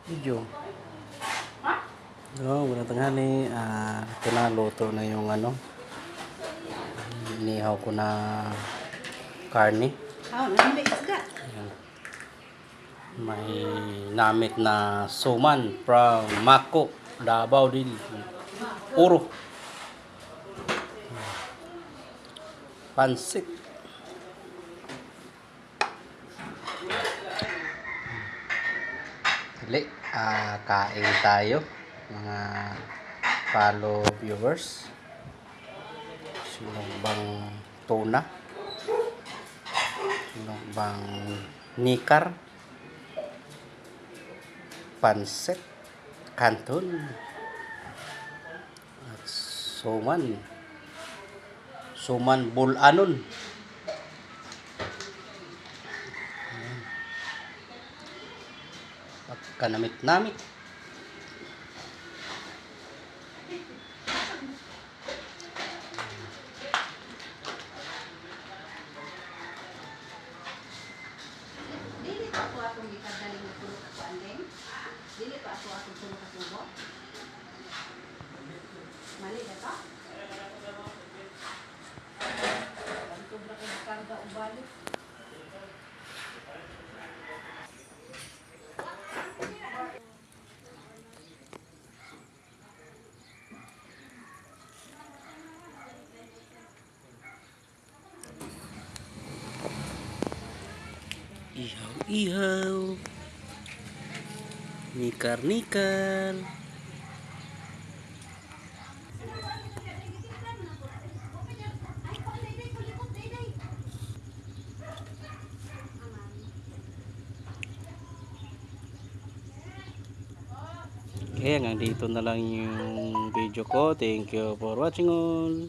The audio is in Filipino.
Video. Oh, magandang tanghali. Ito na, luto na yung inihaw ko na karne. Ayan. May namit na suman from Mako, Davao del Oro. Pansit. Dali, kain tayo mga follow viewers. Sinumbang tuna, sinumbang nikar, pansit kanton at suman bulanon. Pagkanamit-namit. Dili pa ako atong gikadaling na tulog ako andeng. Dili pa ako atong tulog ako mo. Mali na to? Sobra ka karga o balik. Ihaw-ihaw, nikar-nikar. Okay, hanggang dito na lang yung video ko. Thank you for watching all.